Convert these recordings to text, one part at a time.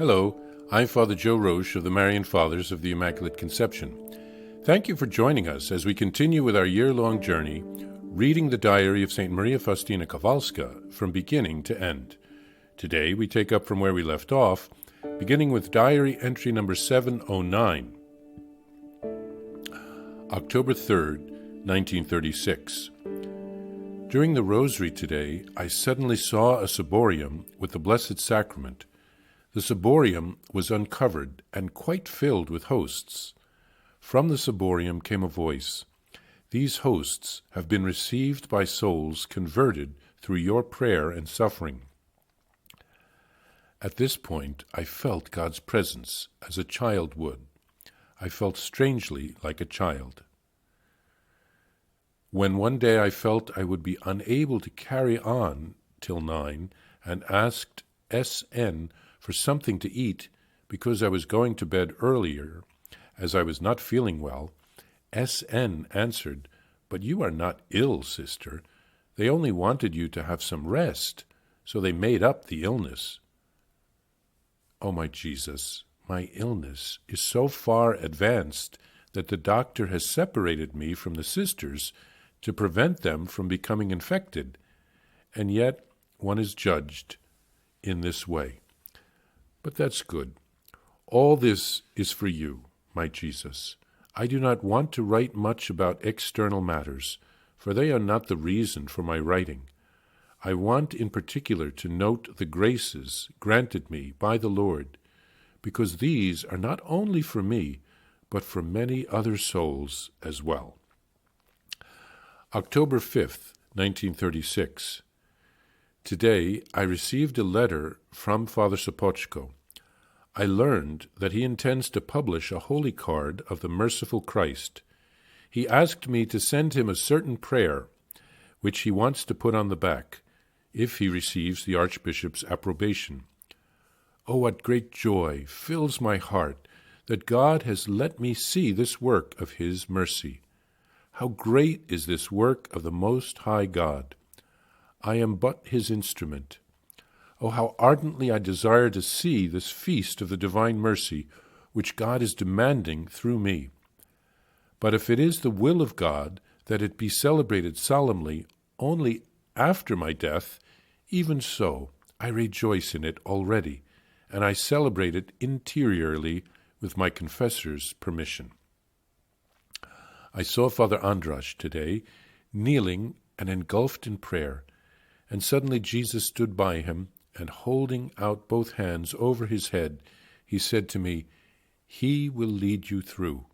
Hello, I'm Father Joe Roesch of the Marian Fathers of the Immaculate Conception. Thank you for joining us as we continue with our year-long journey, reading the diary of St. Maria Faustina Kowalska from beginning to end. Today we take up from where we left off, beginning with diary entry number 709, October 3rd, 1936. During the Rosary today, I suddenly saw a ciborium with the Blessed Sacrament. The ciborium was uncovered and quite filled with hosts. From the ciborium came a voice. These hosts have been received by souls converted through your prayer and suffering. At this point, I felt God's presence as a child would. I felt strangely like a child. When one day I felt I would be unable to carry on till 9 and asked S.N. for something to eat because I was going to bed earlier, as I was not feeling well, S.N. answered, "But you are not ill, sister. They only wanted you to have some rest, so they made up the illness." Oh, my Jesus, my illness is so far advanced that the doctor has separated me from the sisters to prevent them from becoming infected, and yet one is judged in this way. But that's good. All this is for you, my Jesus. I do not want to write much about external matters, for they are not the reason for my writing. I want in particular to note the graces granted me by the Lord, because these are not only for me, but for many other souls as well. October 5th, 1936. Today I received a letter from Father Sopoćko. I learned that he intends to publish a holy card of the Merciful Christ. He asked me to send him a certain prayer, which he wants to put on the back, if he receives the Archbishop's approbation. Oh, what great joy fills my heart that God has let me see this work of his mercy. How great is this work of the Most High God! I am but his instrument. Oh, how ardently I desire to see this feast of the divine mercy which God is demanding through me. But if it is the will of God that it be celebrated solemnly only after my death, even so I rejoice in it already, and I celebrate it interiorly with my confessor's permission. I saw Father Andrasz today, kneeling and engulfed in prayer, and suddenly Jesus stood by him, and holding out both hands over his head, he said to me, "He will lead you through.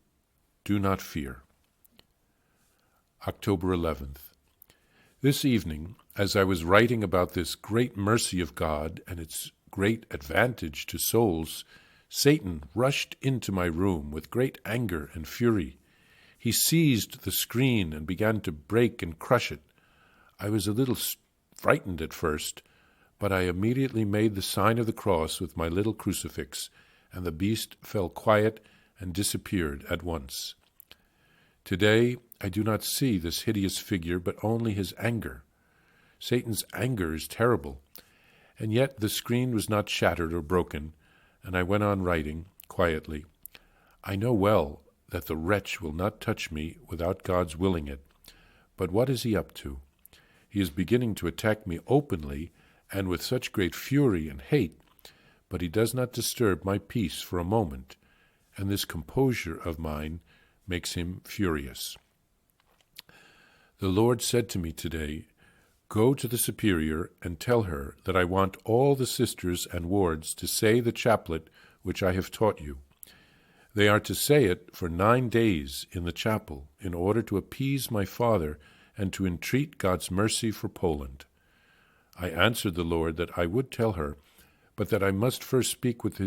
Do not fear." October 11th. This evening, as I was writing about this great mercy of God and its great advantage to souls, Satan rushed into my room with great anger and fury. He seized the screen and began to break and crush it. I was a little frightened at first, but I immediately made the sign of the cross with my little crucifix, and the beast fell quiet and disappeared at once. Today I do not see this hideous figure, but only his anger. Satan's anger is terrible, and yet the screen was not shattered or broken, and I went on writing quietly. I know well that the wretch will not touch me without God's willing it. But what is he up to? He is beginning to attack me openly and with such great fury and hate, but he does not disturb my peace for a moment, and this composure of mine makes him furious. The Lord said to me today, "Go to the Superior and tell her that I want all the sisters and wards to say the chaplet which I have taught you. They are to say it for 9 days in the chapel in order to appease my Father and to entreat God's mercy for Poland." I answered the Lord that I would tell her, but that I must first speak with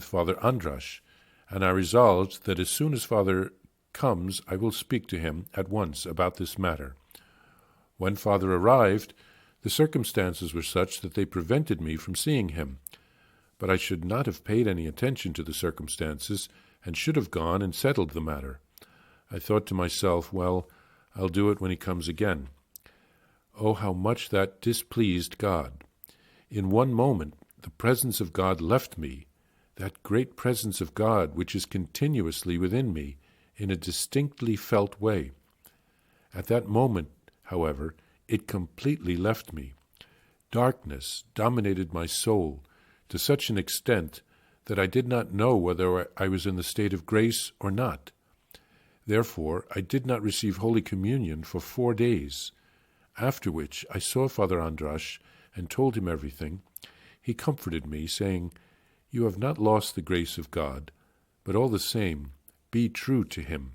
Father Andrasz, and I resolved that as soon as Father comes I will speak to him at once about this matter. When Father arrived, the circumstances were such that they prevented me from seeing him. But I should not have paid any attention to the circumstances, and should have gone and settled the matter. I thought to myself, well, I'll do it when he comes again. Oh, how much that displeased God! In one moment the presence of God left me, that great presence of God which is continuously within me in a distinctly felt way. At that moment, however, it completely left me. Darkness dominated my soul to such an extent that I did not know whether I was in the state of grace or not. Therefore, I did not receive Holy Communion for 4 days, after which I saw Father Andras and told him everything. He comforted me, saying, "You have not lost the grace of God, but all the same, be true to him."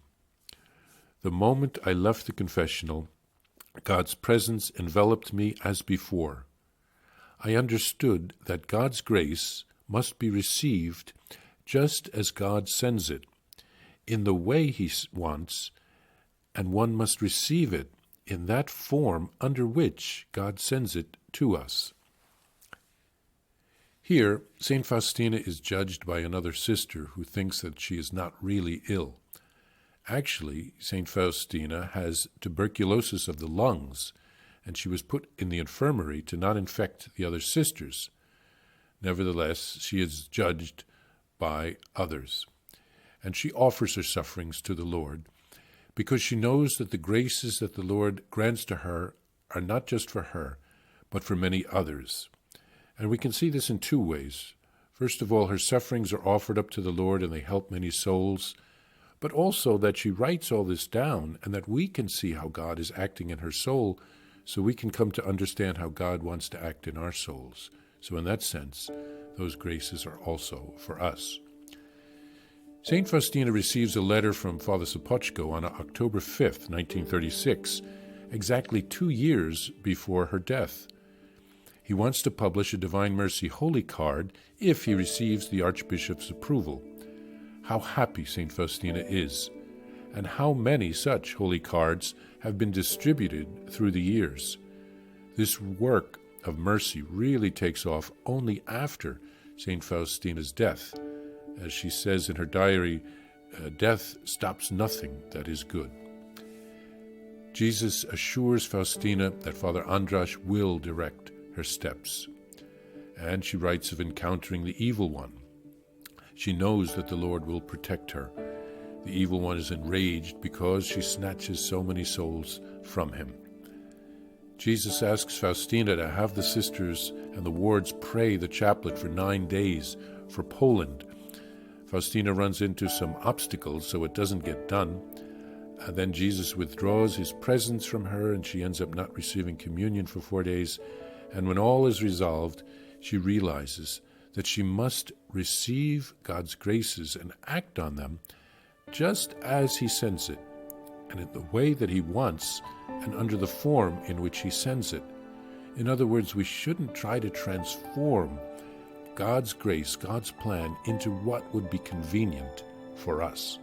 The moment I left the confessional, God's presence enveloped me as before. I understood that God's grace must be received just as God sends it, in the way he wants, and one must receive it in that form under which God sends it to us. Here, St. Faustina is judged by another sister who thinks that she is not really ill. Actually, St. Faustina has tuberculosis of the lungs, and she was put in the infirmary to not infect the other sisters. Nevertheless, she is judged by others, and she offers her sufferings to the Lord, because she knows that the graces that the Lord grants to her are not just for her, but for many others. And we can see this in 2 ways. First of all, her sufferings are offered up to the Lord and they help many souls, but also that she writes all this down and that we can see how God is acting in her soul, so we can come to understand how God wants to act in our souls. So in that sense, those graces are also for us. St. Faustina receives a letter from Father Sopoćko on October 5th, 1936, exactly 2 years before her death. He wants to publish a Divine Mercy Holy Card if he receives the Archbishop's approval. How happy St. Faustina is, and how many such holy cards have been distributed through the years. This work of mercy really takes off only after St. Faustina's death. As she says in her diary, death stops nothing that is good. Jesus assures Faustina that Father Andras will direct her steps. And she writes of encountering the evil one. She knows that the Lord will protect her. The evil one is enraged because she snatches so many souls from him. Jesus asks Faustina to have the sisters and the wards pray the chaplet for 9 days for Poland. Faustina runs into some obstacles, so it doesn't get done. And then Jesus withdraws his presence from her, and she ends up not receiving communion for 4 days. And when all is resolved, she realizes that she must receive God's graces and act on them just as he sends it, and in the way that he wants, and under the form in which he sends it. In other words, we shouldn't try to transform God's grace, God's plan, into what would be convenient for us.